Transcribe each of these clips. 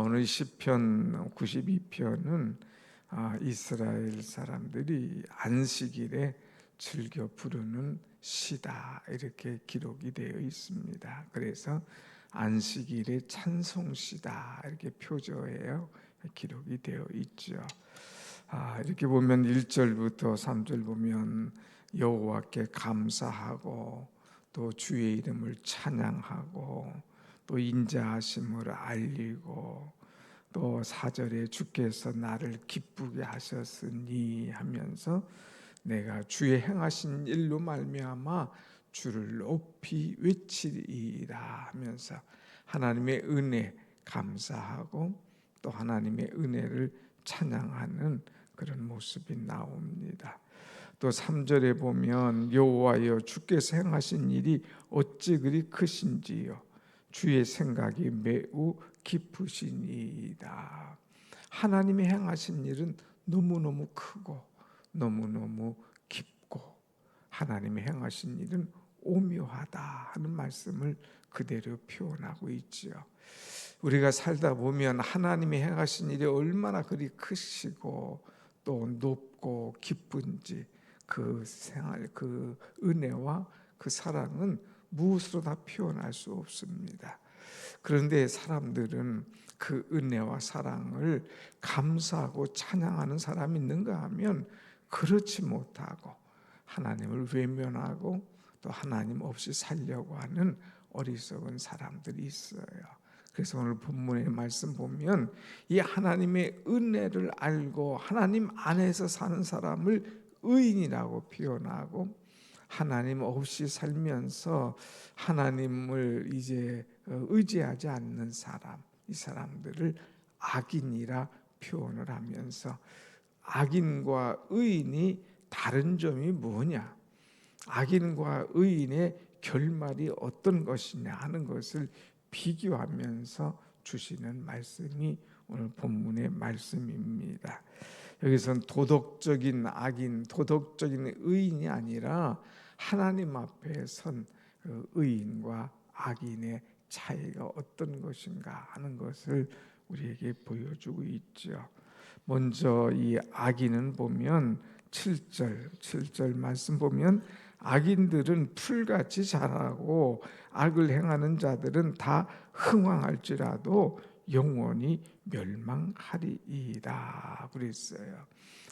오늘 시편 92편은 이스라엘 사람들이 안식일에 즐겨 부르는 시다 이렇게 기록이 되어 있습니다. 그래서 안식일의 찬송시다 이렇게 표저에요 기록이 되어 있죠. 이렇게 보면 1절부터 3절 보면 여호와께 감사하고 또 주의 이름을 찬양하고 또 인자하심을 알리고 또 4절에 주께서 나를 기쁘게 하셨으니 하면서 내가 주의 행하신 일로 말미암아 주를 높이 외치리이다 하면서 하나님의 은혜 감사하고 또 하나님의 은혜를 찬양하는 그런 모습이 나옵니다. 또 3절에 보면 여호와여 주께서 행하신 일이 어찌 그리 크신지요 주의 생각이 매우 깊으시니이다. 하나님이 행하신 일은 너무너무 크고 너무너무 깊고 하나님이 행하신 일은 오묘하다 하는 말씀을 그대로 표현하고 있지요. 우리가 살다 보면 하나님이 행하신 일이 얼마나 그리 크시고 또 높고 기쁜지 그 생활, 그 은혜와 그 사랑은 무엇으로 다 표현할 수 없습니다. 그런데 사람들은 그 은혜와 사랑을 감사하고 찬양하는 사람이 있는가 하면 그렇지 못하고 하나님을 외면하고 또 하나님 없이 살려고 하는 어리석은 사람들이 있어요. 그래서 오늘 본문의 말씀 보면 이 하나님의 은혜를 알고 하나님 안에서 사는 사람을 의인이라고 표현하고 하나님 없이 살면서 하나님을 이제 의지하지 않는 사람, 이 사람들을 악인이라 표현을 하면서 악인과 의인이 다른 점이 뭐냐, 악인과 의인의 결말이 어떤 것이냐 하는 것을 비교하면서 주시는 말씀이 오늘 본문의 말씀입니다. 여기서는 도덕적인 악인, 도덕적인 의인이 아니라 하나님 앞에 선 의인과 악인의 차이가 어떤 것인가 하는 것을 우리에게 보여주고 있죠. 먼저 이 악인은 보면 7절 말씀 보면 악인들은 풀같이 자라고 악을 행하는 자들은 다 흥왕할지라도 영원히 멸망하리이다 그랬어요.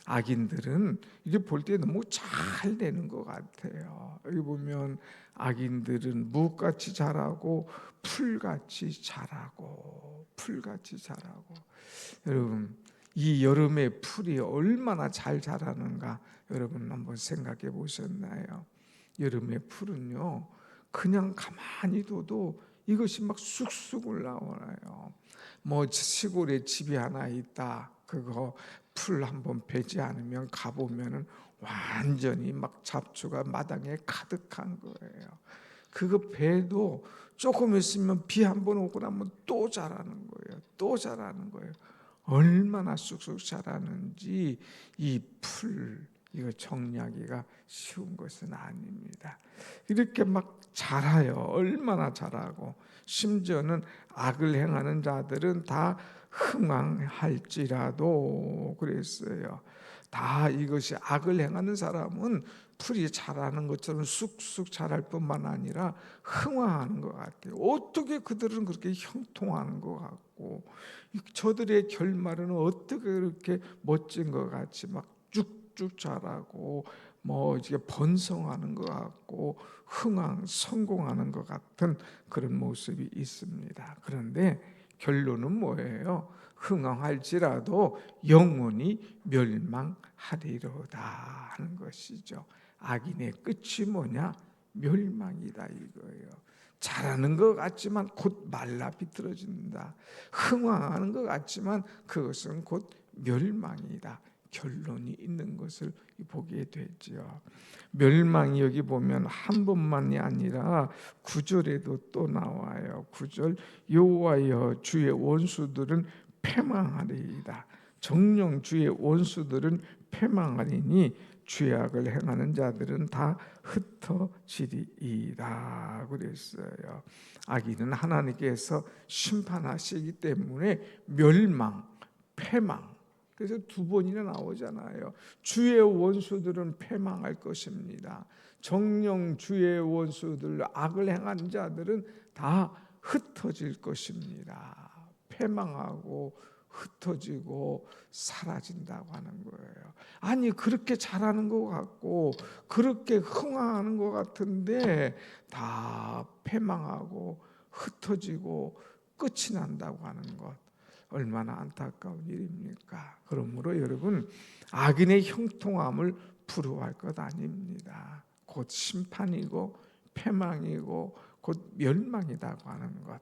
악인들은 이제 볼 때 너무 잘 되는 것 같아요. 여기 보면 악인들은 무같이 자라고 풀같이 자라고 여러분 이 여름의 풀이 얼마나 잘 자라는가 여러분 한번 생각해 보셨나요? 여름의 풀은요 그냥 가만히 둬도 이것이 막 쑥쑥 올라오나요? 뭐 시골에 집이 하나 있다 그거 풀 한번 베지 않으면 가보면은 완전히 막 잡초가 마당에 가득한 거예요. 그거 베도 조금 있으면 비 한번 오고 나면 또 자라는 거예요. 얼마나 쑥쑥 자라는지 이 풀 이거 정리하기가 쉬운 것은 아닙니다. 이렇게 막 자라요. 얼마나 자라고 심지어는 악을 행하는 자들은 다 흥왕할지라도 그랬어요. 다 이것이 악을 행하는 사람은 풀이 자라는 것처럼 쑥쑥 자랄 뿐만 아니라 흥왕하는 것 같아요. 어떻게 그들은 그렇게 형통하는 것 같고 저들의 결말은 어떻게 그렇게 멋진 것 같이 막 쭉쭉 자라고 뭐 이게 번성하는 것 같고 성공하는 것 같은 그런 모습이 있습니다. 그런데 결론은 뭐예요? 흥황할지라도 영원히 멸망하리로다 하는 것이죠. 악인의 끝이 뭐냐? 멸망이다 이거예요. 잘하는 것 같지만 곧 말라 비틀어진다. 흥황하는 것 같지만 그것은 곧 멸망이다. 결론이 있는 것을 보게 되죠. 멸망이 여기 보면 한 번만이 아니라 9절에도 또 나와요. 9절 여호와여 주의 원수들은 패망하리이다. 정녕 주의 원수들은 패망하리니 죄악을 행하는 자들은 다 흩어지리이다 그랬어요. 악인은 하나님께서 심판하시기 때문에 멸망, 패망. 그래서 두 번이나 나오잖아요. 주의 원수들은 패망할 것입니다. 정령 주의 원수들, 악을 행하는 자들은 다 흩어질 것입니다. 패망하고 흩어지고 사라진다고 하는 거예요. 아니 그렇게 잘하는 것 같고 그렇게 흥황하는 것 같은데 다 패망하고 흩어지고 끝이 난다고 하는 것, 얼마나 안타까운 일입니까? 그러므로 여러분, 악인의 형통함을 부러워할 것 아닙니다. 곧 심판이고 패망이고 곧 멸망이라고 하는 것.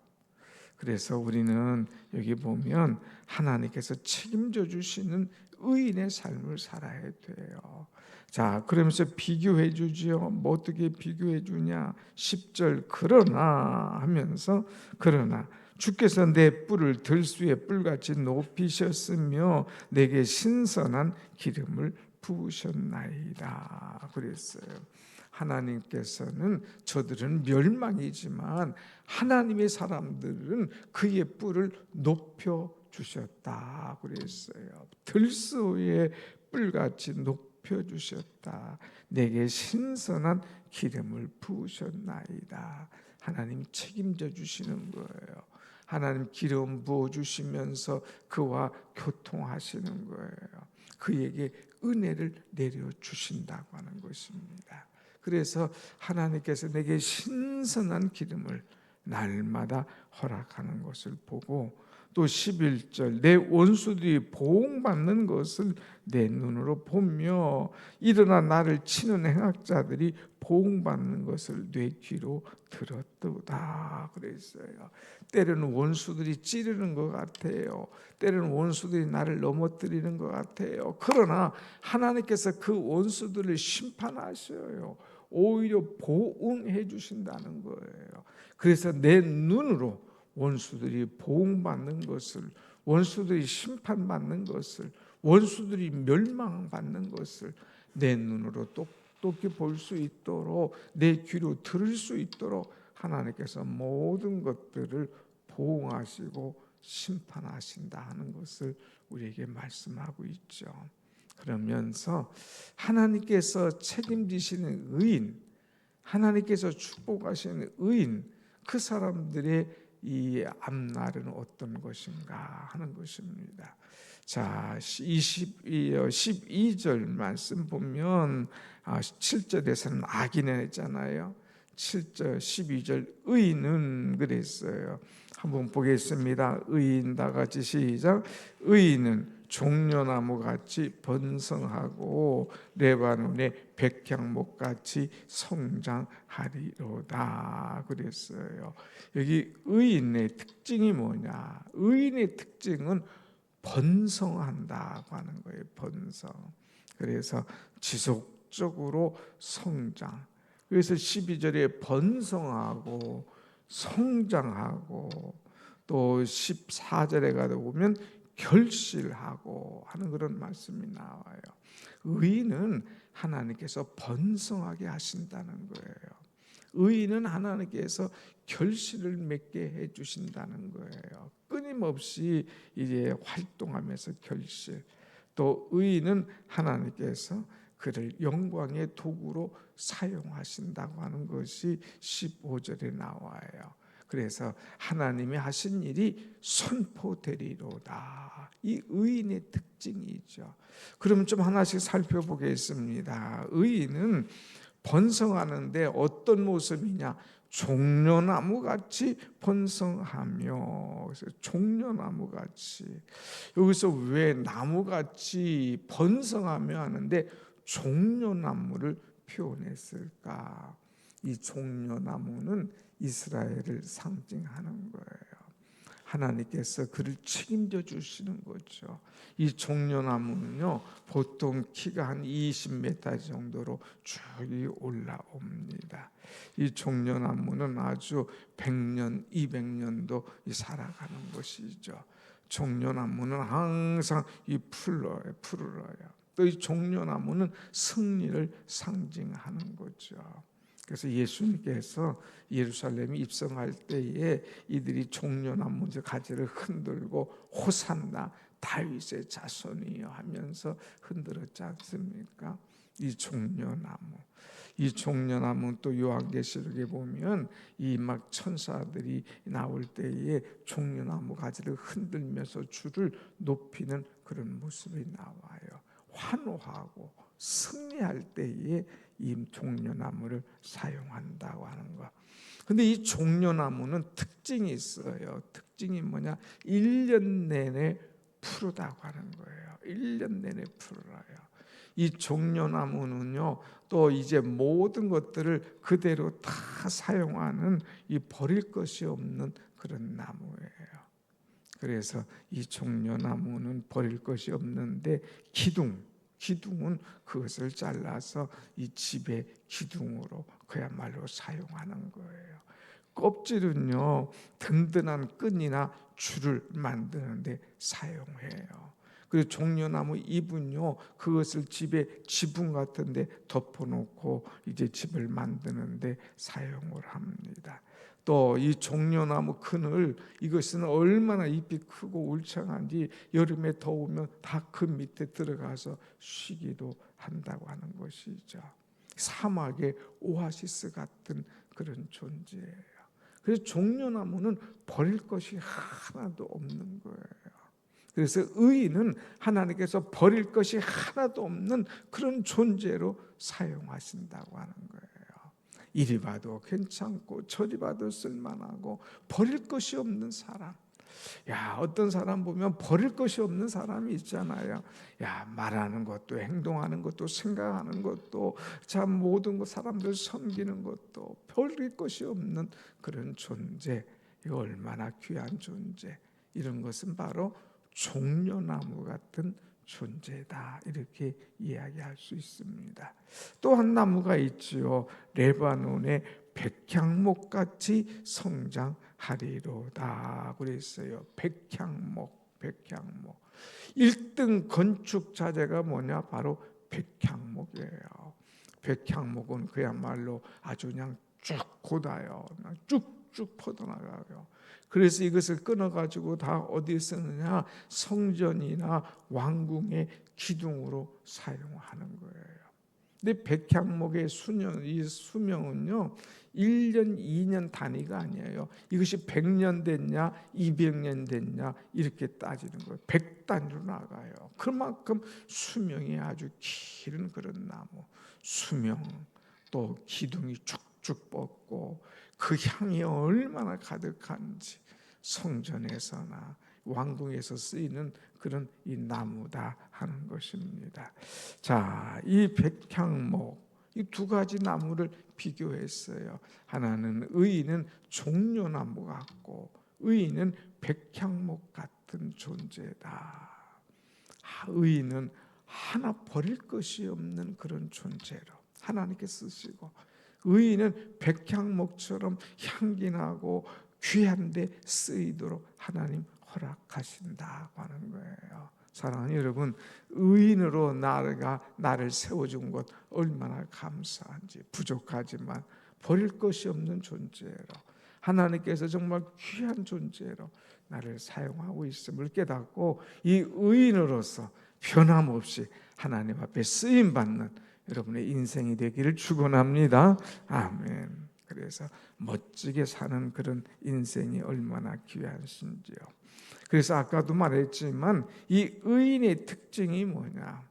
그래서 우리는 여기 보면 하나님께서 책임져 주시는 의인의 삶을 살아야 돼요. 자, 그러면서 비교해 주지요. 뭐 어떻게 비교해 주냐? 10절 그러나 하면서, 그러나 주께서 내 뿔을 들수의 뿔같이 높이셨으며 내게 신선한 기름을 부으셨나이다 그랬어요. 하나님께서는 저들은 멸망이지만 하나님의 사람들은 그의 뿔을 높여 주셨다 그랬어요. 들소의 뿔같이 높여 주셨다. 내게 신선한 기름을 부으셨나이다. 하나님 책임져 주시는 거예요. 하나님 기름 부어 주시면서 그와 교통하시는 거예요. 그에게 은혜를 내려 주신다고 하는 것입니다. 그래서 하나님께서 내게 신선한 기름을 날마다 허락하는 것을 보고, 또 11절 내 원수들이 보응받는 것을 내 눈으로 보며 일어나 나를 치는 행악자들이 보응받는 것을 내 귀로 들었도다 그랬어요. 때로는 원수들이 찌르는 것 같아요. 때로는 원수들이 나를 넘어뜨리는 것 같아요. 그러나 하나님께서 그 원수들을 심판하셔요. 오히려 보응해 주신다는 거예요. 그래서 내 눈으로 원수들이 보응받는 것을, 원수들이 심판받는 것을, 원수들이 멸망받는 것을 내 눈으로 똑똑히 볼 수 있도록, 내 귀로 들을 수 있도록 하나님께서 모든 것들을 보응하시고 심판하신다 하는 것을 우리에게 말씀하고 있죠. 그러면서 하나님께서 책임지시는 의인, 하나님께서 축복하시는 의인, 그 사람들의 이 앞날은 어떤 것인가 하는 것입니다. 자, 12절 말씀 보면 7절에서는 악인을 했잖아요. 7절 12절 의인은 그랬어요. 한번 보겠습니다. 의인 다 같이 시작. 의인은 종려나무같이 번성하고 레바논의 백향목같이 성장하리로다 그랬어요. 여기 의인의 특징이 뭐냐? 의인의 특징은 번성한다고 하는 거예요. 번성. 그래서 지속적으로 성장. 그래서 12절에 번성하고 성장하고, 또 14절에 가다 보면 결실하고 하는 그런 말씀이 나와요. 의인은 하나님께서 번성하게 하신다는 거예요. 의인은 하나님께서 결실을 맺게 해 주신다는 거예요. 끊임없이 이제 활동하면서 결실. 또 의인은 하나님께서 그를 영광의 도구로 사용하신다고 하는 것이 15절에 나와요. 그래서 하나님이 하신 일이 선포되리로다. 이 의인의 특징이죠. 그럼 좀 하나씩 살펴보겠습니다. 의인은 번성하는데 어떤 모습이냐? 종려나무같이 번성하며. 그래서 종려나무같이, 여기서 왜 나무같이 번성하며 하는데 종려나무를 표현했을까? 이 종려나무는 이스라엘을 상징하는 거예요. 하나님께서 그를 책임져 주시는 거죠. 이 종려나무는요, 보통 키가 한 20m 정도로 쭉 올라옵니다. 이 종려나무는 아주 100년, 200년도 살아가는 것이죠. 종려나무는 항상 푸르러요. 또 이 종려나무는 승리를 상징하는 거죠. 그래서 예수님께서 예루살렘에 입성할 때에 이들이 종려나무 가지를 흔들고 호산나 다윗의 자손이여 하면서 흔들었지 않습니까? 이 종려나무. 이 종려나무 또 요한계시록에 보면 이 막 천사들이 나올 때에 종려나무 가지를 흔들면서 주를 높이는 그런 모습이 나와요. 환호하고 승리할 때에 이 종려나무를 사용한다고 하는 것. 근데 이 종려나무는 특징이 있어요. 특징이 뭐냐? 1년 내내 푸르다고 하는 거예요. 1년 내내 푸르라요. 이 종려나무는요, 또 이제 모든 것들을 그대로 다 사용하는 이 버릴 것이 없는 그런 나무예요. 그래서 이 종려나무는 버릴 것이 없는데 기둥은 그것을 잘라서 이 집의 기둥으로 그야말로 사용하는 거예요. 껍질은요, 든든한 끈이나 줄을 만드는데 사용해요. 그리고 종려나무 잎은요, 그것을 집에 지붕 같은데 덮어놓고 이제 집을 만드는데 사용을 합니다. 또 이 종려나무 그늘, 이것은 얼마나 잎이 크고 울창한지 여름에 더우면 다 그 밑에 들어가서 쉬기도 한다고 하는 것이죠. 사막의 오아시스 같은 그런 존재예요. 그래서 종려나무는 버릴 것이 하나도 없는 거예요. 그래서 의인은 하나님께서 버릴 것이 하나도 없는 그런 존재로 사용하신다고 하는 거예요. 이리 봐도 괜찮고 저리 봐도 쓸만하고 버릴 것이 없는 사람. 야, 어떤 사람 보면 버릴 것이 없는 사람이 있잖아요. 야, 말하는 것도 행동하는 것도 생각하는 것도 참 모든 것 사람들 섬기는 것도 버릴 것이 없는 그런 존재. 이거 얼마나 귀한 존재. 이런 것은 바로 종려나무 같은 존재다, 이렇게 이야기할 수 있습니다. 또 한 나무가 있지요. 레바논의 백향목같이 성장하리로다 그랬어요. 백향목. 1등 건축 자재가 뭐냐? 바로 백향목이에요. 백향목은 그야말로 아주 그냥 쭉 곧아요. 쭉쭉 뻗어나가요. 그래서 이것을 끊어가지고 다 어디에 쓰느냐? 성전이나 왕궁의 기둥으로 사용하는 거예요. 근데 백향목의 이 수명은요, 1년, 2년 단위가 아니에요. 이것이 100년 됐냐, 200년 됐냐 이렇게 따지는 거예요. 100단위로 나가요. 그만큼 수명이 아주 길은 그런 나무. 수명, 또 기둥이 쭉쭉 뻗고 그 향이 얼마나 가득한지 성전에서나 왕궁에서 쓰이는 그런 이 나무다 하는 것입니다. 자, 이 백향목, 이 두 가지 나무를 비교했어요. 하나는 의인은 종려나무 같고 의인은 백향목 같은 존재다. 의인은 하나 버릴 것이 없는 그런 존재로 하나님께 쓰시고, 의인은 백향목처럼 향기나고 귀한데 쓰이도록 하나님 허락하신다고 하는 거예요. 사랑하는 여러분, 의인으로 나를 세워준 것 얼마나 감사한지. 부족하지만 버릴 것이 없는 존재로, 하나님께서 정말 귀한 존재로 나를 사용하고 있음을 깨닫고 이 의인으로서 변함없이 하나님 앞에 쓰임받는 여러분의 인생이 되기를 축원합니다. 아멘. 그래서 멋지게 사는 그런 인생이 얼마나 귀하신지요. 그래서 아까도 말했지만 이 의인의 특징이 뭐냐?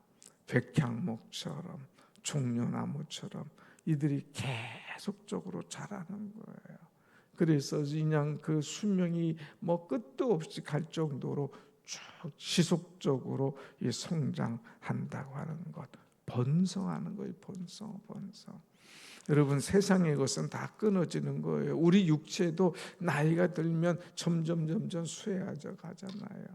백향목처럼 종려나무처럼 이들이 계속적으로 자라는 거예요. 그래서 그냥 그 수명이 뭐 끝도 없이 갈 정도로 쭉 지속적으로 성장한다고 하는 것. 번성하는 거예요. 번성. 여러분, 세상의 것은 다 끊어지는 거예요. 우리 육체도 나이가 들면 점점 쇠해져 가잖아요.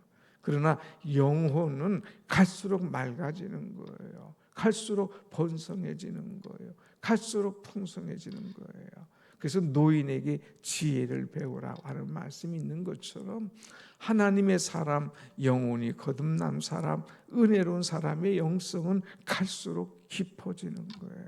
그러나 영혼은 갈수록 맑아지는 거예요. 갈수록 번성해지는 거예요. 갈수록 풍성해지는 거예요. 그래서 노인에게 지혜를 배우라고 하는 말씀이 있는 것처럼 하나님의 사람, 영혼이 거듭난 사람, 은혜로운 사람의 영성은 갈수록 깊어지는 거예요.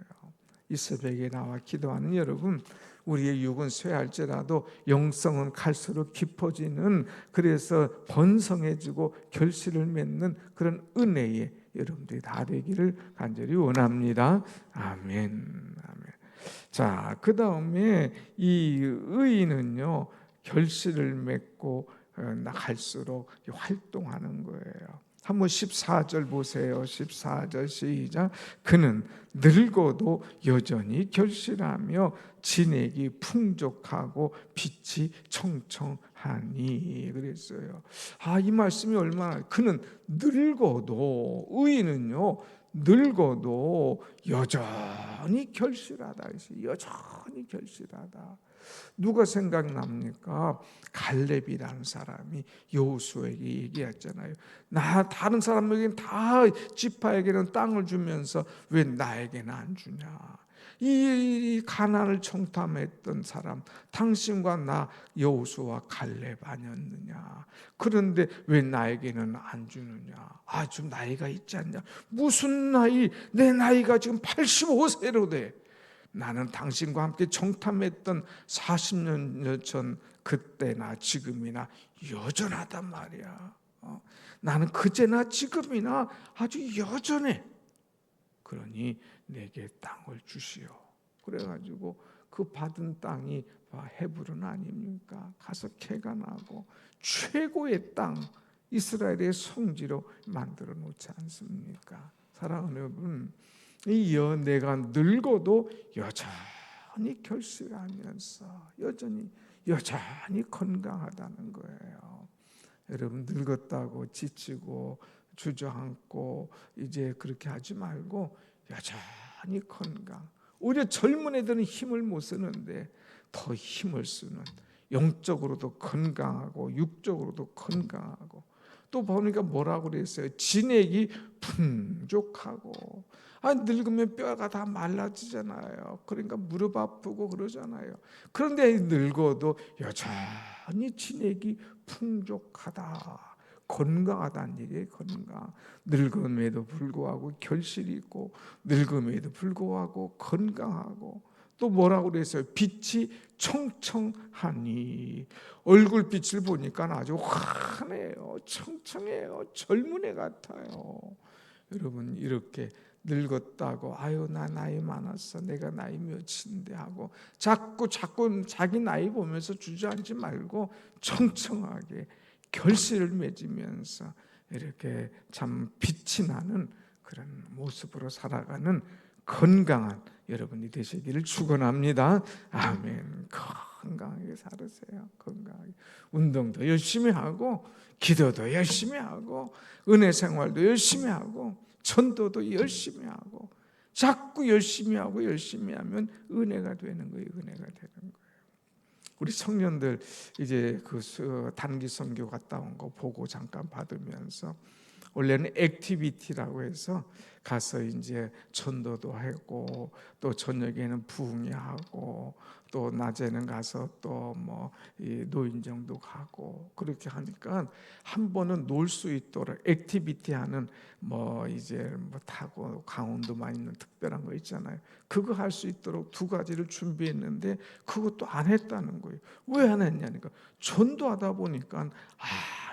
이 새벽에 나와 기도하는 여러분, 우리의 육은 쇠할지라도 영성은 갈수록 깊어지는, 그래서 번성해지고 결실을 맺는 그런 은혜의 여러분들이 다 되기를 간절히 원합니다. 아멘. 아멘. 자, 그 다음에 이 의인은요, 결실을 맺고 나갈수록 활동하는 거예요. 한번 14절 보세요. 14절 시작. 그는 늙어도 여전히 결실하며 진액이 풍족하고 빛이 청청하니 그랬어요. 이 말씀이 얼마나, 그는 늙어도, 의인은요 늙어도 여전히 결실하다. 여전히 결실하다. 누가 생각납니까? 갈렙이라는 사람이 여호수아에게 얘기했잖아요. 나 다른 사람에게는 다 지파에게는 땅을 주면서 왜 나에게는 안 주냐? 이 가나안을 청탐했던 사람, 당신과 나 여호수아 갈렙 아니었느냐? 그런데 왜 나에게는 안 주느냐? 좀 나이가 있지 않냐? 무슨 나이? 내 나이가 지금 85세로 돼. 나는 당신과 함께 정탐했던 40년 전 그때나 지금이나 여전하단 말이야. 나는 그제나 지금이나 아주 여전해. 그러니 내게 땅을 주시오. 그래가지고 그 받은 땅이 헤브론 아닙니까? 가서 캐가 나고 최고의 땅, 이스라엘의 성지로 만들어 놓지 않습니까? 사랑하는 여러분, 내가 늙어도 여전히 결실하면서 여전히 건강하다는 거예요. 여러분, 늙었다고 지치고 주저앉고 이제 그렇게 하지 말고 여전히 건강. 오히려 젊은 애들은 힘을 못 쓰는데 더 힘을 쓰는, 영적으로도 건강하고 육적으로도 건강하고, 또 보니까 뭐라고 그랬어요? 진액이 풍족하고. 늙으면 뼈가 다 말라지잖아요. 그러니까 무릎 아프고 그러잖아요. 그런데 늙어도 여전히 진액이 풍족하다. 건강하다는 얘기예요. 건강. 늙음에도 불구하고 결실이 있고, 늙음에도 불구하고 건강하고, 또 뭐라고 그랬어요? 빛이 청청하니. 얼굴빛을 보니까 아주 환해요. 청청해요. 젊은 애 같아요. 여러분, 이렇게 늙었다고 나 나이 많았어, 내가 나이 몇인데 하고 자꾸 자기 나이 보면서 주저앉지 말고 청청하게 결실을 맺으면서 이렇게 참 빛이 나는 그런 모습으로 살아가는 건강한 여러분이 되시기를 축원합니다. 아멘. 건강하게 살으세요. 건강하게. 운동도 열심히 하고, 기도도 열심히 하고, 은혜 생활도 열심히 하고, 전도도 열심히 하고, 자꾸 열심히 하고 열심히 하면 은혜가 되는 거예요. 은혜가 되는 거예요. 우리 청년들 이제 그 단기 선교 갔다 온 거 보고 잠깐 받으면서, 원래는 액티비티라고 해서 가서 이제 전도도 하고, 또 저녁에는 부흥회하고, 또 낮에는 가서 또 뭐 노인정도 가고, 그렇게 하니까 한 번은 놀 수 있도록 액티비티하는 이제 타고 강원도만 있는 특별한 거 있잖아요. 그거 할 수 있도록 2가지를 준비했는데 그것도 안 했다는 거예요. 왜 안 했냐니까, 전도하다 보니까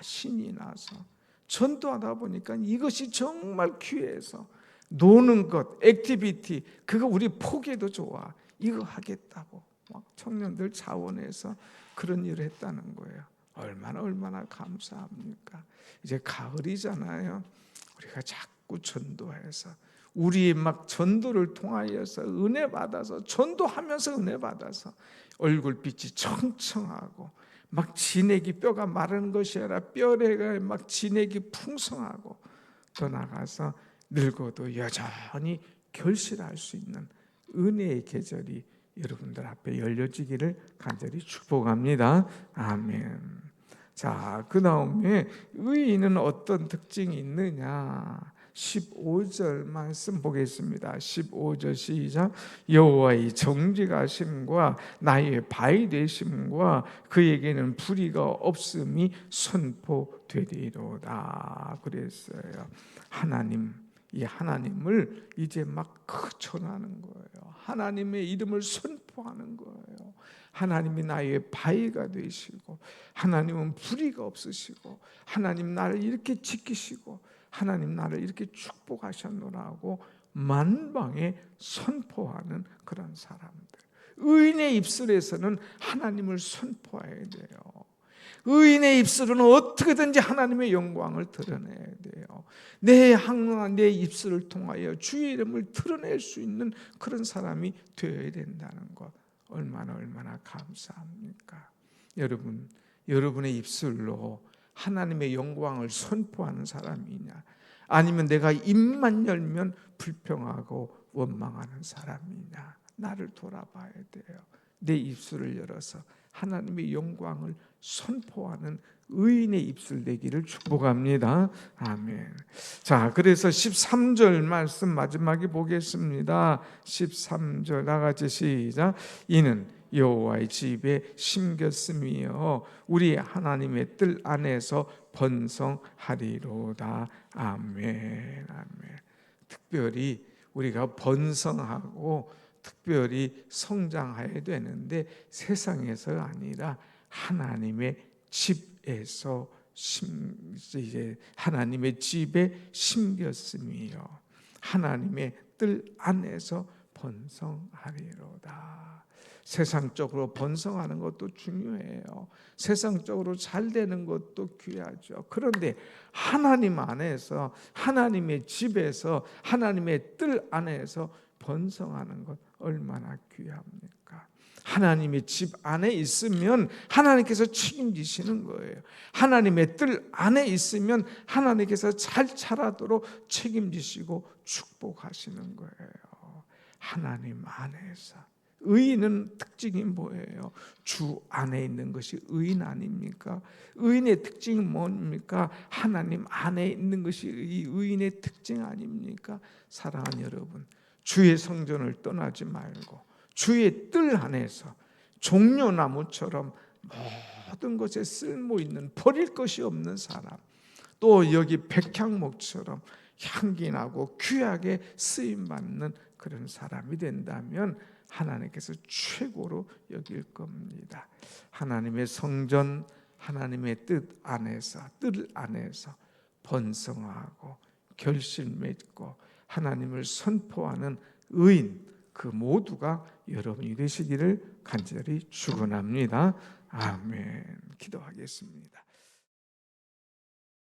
신이 나서, 전도하다 보니까 이것이 정말 귀해서 노는 것, 액티비티, 그거 우리 포기해도 좋아, 이거 하겠다고 막 청년들 자원해서 그런 일을 했다는 거예요. 얼마나 감사합니까? 이제 가을이잖아요. 우리가 자꾸 전도해서, 우리 막 전도를 통하여서 은혜 받아서, 전도하면서 은혜 받아서 얼굴빛이 청청하고, 막 진액이, 뼈가 마르는 것이 아니라 뼈가 막 진액이 풍성하고, 더 나가서 늙어도 여전히 결실할 수 있는 은혜의 계절이 여러분들 앞에 열려지기를 간절히 축복합니다. 아멘. 자, 그 다음에 의인은 어떤 특징이 있느냐? 15절 말씀 보겠습니다. 15절 시작. 여호와의 정직하심과 나의 바위 되심과 그에게는 불의가 없음이 선포되리로다. 그랬어요. 하나님, 이 하나님을 이제 막 전하는 거예요. 하나님의 이름을 선포하는 거예요. 하나님이 나의 바위가 되시고, 하나님은 불의가 없으시고, 하나님 나를 이렇게 지키시고, 하나님 나를 이렇게 축복하셨노라고 만방에 선포하는 그런 사람들. 의인의 입술에서는 하나님을 선포해야 돼요. 의인의 입술은 어떻게든지 하나님의 영광을 드러내야 돼요. 내 입술을 통하여 주의 이름을 드러낼 수 있는 그런 사람이 되어야 된다는 것, 얼마나 감사합니까? 여러분의 입술로 하나님의 영광을 선포하는 사람이냐, 아니면 내가 입만 열면 불평하고 원망하는 사람이냐, 나를 돌아봐야 돼요. 내 입술을 열어서 하나님의 영광을 선포하는 의인의 입술 되기를 축복합니다. 아멘. 자, 그래서 13절 말씀 마지막에 보겠습니다. 13절 나같이 시작. 이는 여호와의 집에 심겼음이요 우리 하나님의 뜰 안에서 번성하리로다. 아멘. 아멘. 특별히 우리가 번성하고 특별히 성장해야 되는데 세상에서 아니라 하나님의 집에서 이제 하나님의 집에 심겼음이요 하나님의 뜰 안에서 번성하리로다. 세상적으로 번성하는 것도 중요해요. 세상적으로 잘 되는 것도 귀하죠. 그런데 하나님 안에서, 하나님의 집에서, 하나님의 뜰 안에서 번성하는 것 얼마나 귀합니까? 하나님의 집 안에 있으면 하나님께서 책임지시는 거예요. 하나님의 뜰 안에 있으면 하나님께서 잘 자라도록 책임지시고 축복하시는 거예요. 하나님 안에서. 의인은 특징이 뭐예요? 주 안에 있는 것이 의인 아닙니까? 의인의 특징이 뭡니까? 하나님 안에 있는 것이 이 의인의 특징 아닙니까? 사랑하는 여러분, 주의 성전을 떠나지 말고 주의 뜰 안에서 종려나무처럼 모든 것에 쓸모 있는, 버릴 것이 없는 사람, 또 여기 백향목처럼 향기나고 귀하게 쓰임받는 그런 사람이 된다면 하나님께서 최고로 여길 겁니다. 하나님의 성전, 하나님의 뜰 안에서 번성하고 결실 맺고 하나님을 선포하는 의인, 그 모두가 여러분이 되시기를 간절히 축원합니다. 아멘. 기도하겠습니다.